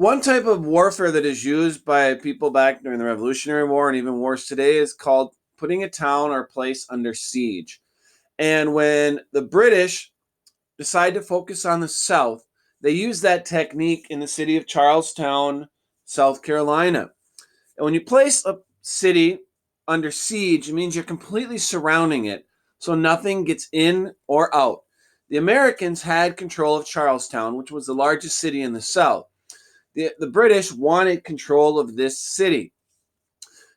One type of warfare that is used by people back during the Revolutionary War and even wars today is called putting a town or place under siege. And when the British decide to focus on the South, they use that technique in the city of Charlestown, South Carolina. And when you place a city under siege, it means you're completely surrounding it so nothing gets in or out. The Americans had control of Charlestown, which was the largest city in the South. The British wanted control of this city.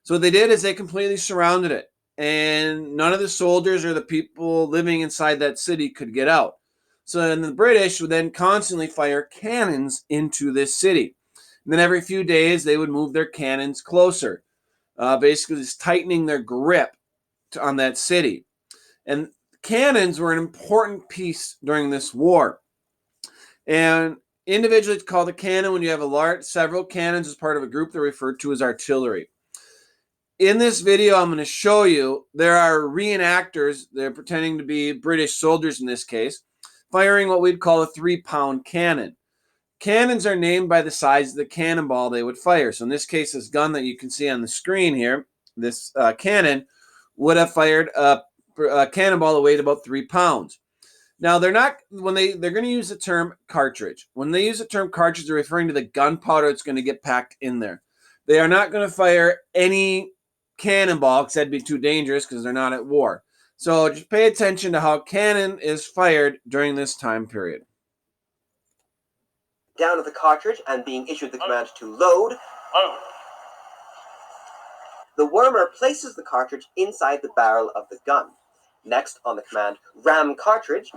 So what they did is they completely surrounded it, and none of the soldiers or the people living inside that city could get out. So then the British would then constantly fire cannons into this city. And then every few days they would move their cannons closer, basically just tightening their grip on that city. And cannons were an important piece during this war. And individually, it's called a cannon when you have several cannons as part of a group. They're referred to as artillery. In this video, I'm going to show you there are reenactors. They're pretending to be British soldiers in this case, firing what we'd call a 3-pound cannon. Cannons are named by the size of the cannonball they would fire. So in this case, this gun that you can see on the screen here, this cannon would have fired a cannonball that weighed about 3 pounds. Now they're going to use the term cartridge. When they use the term cartridge, they're referring to the gunpowder that's going to get packed in there. They are not going to fire any cannonball because that'd be too dangerous because they're not at war. So just pay attention to how cannon is fired during this time period. Down of the cartridge and being issued the command to load. The wormer places the cartridge inside the barrel of the gun. Next, on the command ram cartridge,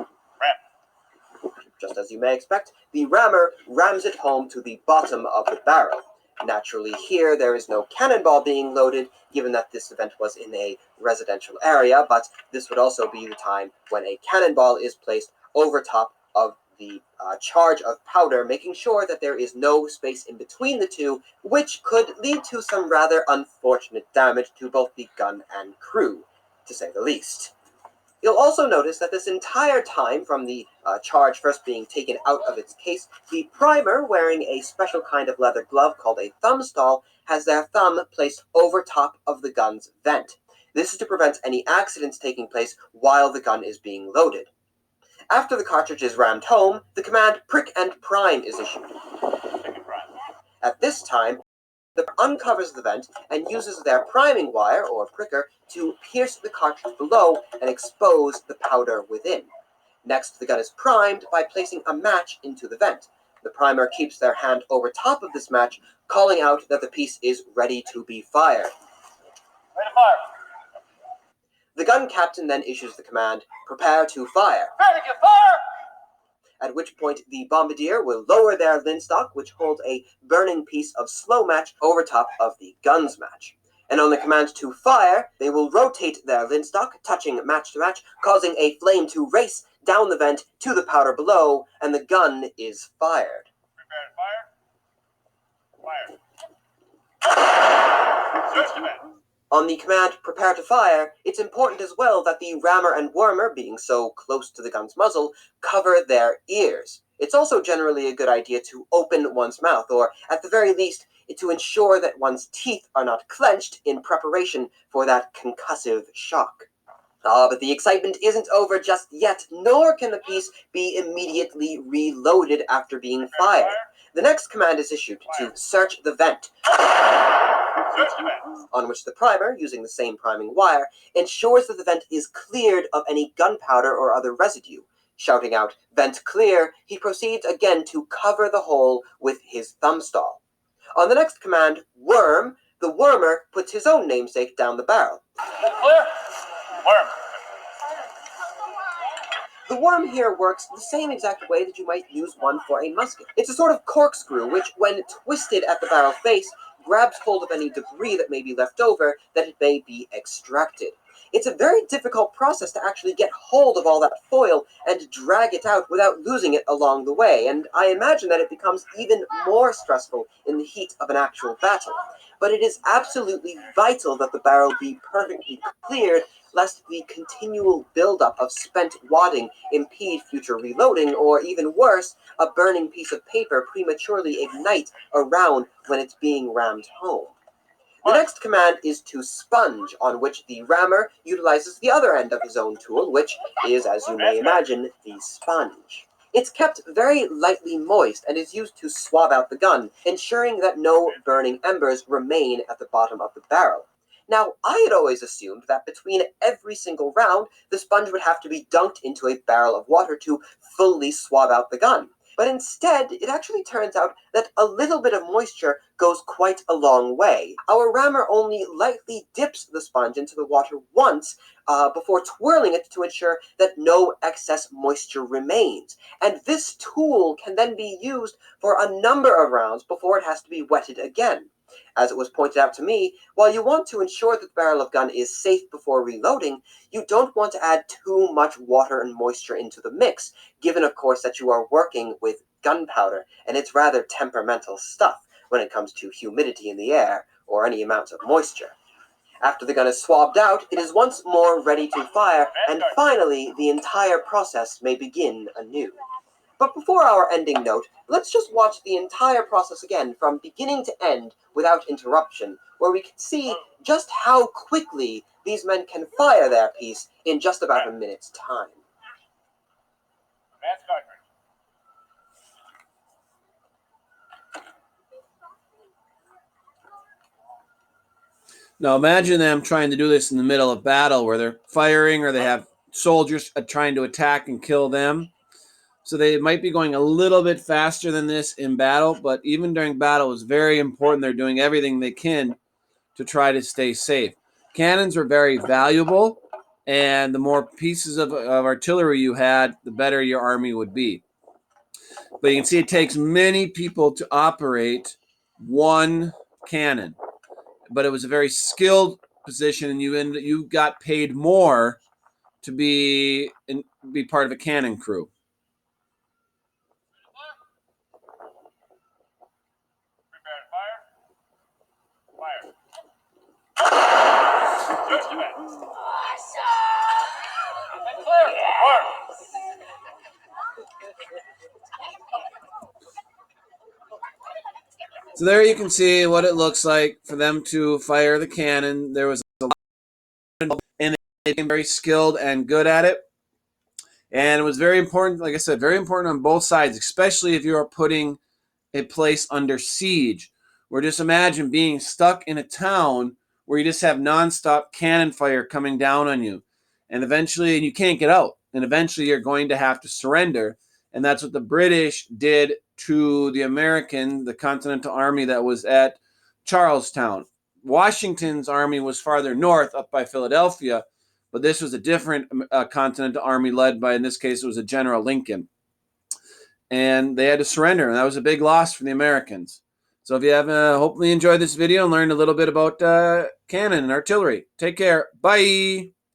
just as you may expect, the rammer rams it home to the bottom of the barrel. Naturally, here there is no cannonball being loaded, given that this event was in a residential area, but this would also be the time when a cannonball is placed over top of the charge of powder, making sure that there is no space in between the two, which could lead to some rather unfortunate damage to both the gun and crew, to say the least. You'll also notice that this entire time, from the charge first being taken out of its case, the primer, wearing a special kind of leather glove called a thumb stall, has their thumb placed over top of the gun's vent. This is to prevent any accidents taking place while the gun is being loaded. After the cartridge is rammed home, the command prick and prime is issued. At this time, the uncovers the vent and uses their priming wire, or pricker, to pierce the cartridge below and expose the powder within. Next, the gun is primed by placing a match into the vent. The primer keeps their hand over top of this match, calling out that the piece is ready to be fired. Ready to fire. The gun captain then issues the command, prepare to fire. Ready to fire! At which point the bombardier will lower their linstock, which holds a burning piece of slow match over top of the gun's match. And on the command to fire, they will rotate their linstock, touching match to match, causing a flame to race down the vent to the powder below, and the gun is fired. Prepare to fire. Fire. Search the vent. On the command, prepare to fire, it's important as well that the rammer and wormer, being so close to the gun's muzzle, cover their ears. It's also generally a good idea to open one's mouth, or at the very least, to ensure that one's teeth are not clenched in preparation for that concussive shock. But the excitement isn't over just yet, nor can the piece be immediately reloaded after being fired. The next command is issued to search the vent, on which the primer, using the same priming wire, ensures that the vent is cleared of any gunpowder or other residue. Shouting out, "Vent clear," he proceeds again to cover the hole with his thumb stall. On the next command, worm, the wormer puts his own namesake down the barrel. Clear? Worm. The worm here works the same exact way that you might use one for a musket. It's a sort of corkscrew which, when twisted at the barrel face, grabs hold of any debris that may be left over that it may be extracted. It's a very difficult process to actually get hold of all that foil and drag it out without losing it along the way, and I imagine that it becomes even more stressful in the heat of an actual battle. But it is absolutely vital that the barrel be perfectly cleared, lest the continual buildup of spent wadding impede future reloading, or even worse, a burning piece of paper prematurely ignite a round when it's being rammed home. The next command is to sponge, on which the rammer utilizes the other end of his own tool, which is, as you may imagine, the sponge. It's kept very lightly moist and is used to swab out the gun, ensuring that no burning embers remain at the bottom of the barrel. Now, I had always assumed that between every single round, the sponge would have to be dunked into a barrel of water to fully swab out the gun. But instead, it actually turns out that a little bit of moisture goes quite a long way. Our rammer only lightly dips the sponge into the water once before twirling it to ensure that no excess moisture remains. And this tool can then be used for a number of rounds before it has to be wetted again. As it was pointed out to me, while you want to ensure that the barrel of gun is safe before reloading, you don't want to add too much water and moisture into the mix, given of course that you are working with gunpowder, and it's rather temperamental stuff when it comes to humidity in the air or any amounts of moisture. After the gun is swabbed out, it is once more ready to fire, and finally the entire process may begin anew. But before our ending note, let's just watch the entire process again from beginning to end without interruption, where we can see just how quickly these men can fire their piece in just about a minute's time. Advance cartridge. Now imagine them trying to do this in the middle of battle where they're firing or they have soldiers trying to attack and kill them. So they might be going a little bit faster than this in battle, but even during battle, it's very important they're doing everything they can to try to stay safe. Cannons are very valuable, and the more pieces of artillery you had, the better your army would be. But you can see it takes many people to operate one cannon. But it was a very skilled position, and you got paid more to be part of a cannon crew. Prepare to fire. Fire. Search the man. And clear. Fire. So there you can see what it looks like for them to fire the cannon. There was a lot, and they became very skilled and good at it. And it was very important, like I said, very important on both sides, especially if you are putting a place under siege. Or just imagine being stuck in a town where you just have nonstop cannon fire coming down on you. And eventually, you can't get out. And eventually you're going to have to surrender. And that's what the British did to the Continental Army that was at Charlestown. Washington's army was farther north, up by Philadelphia, but this was a different Continental Army led by, in this case, it was a General Lincoln. And they had to surrender, and that was a big loss for the Americans. So if you have hopefully enjoyed this video and learned a little bit about cannon and artillery, take care. Bye.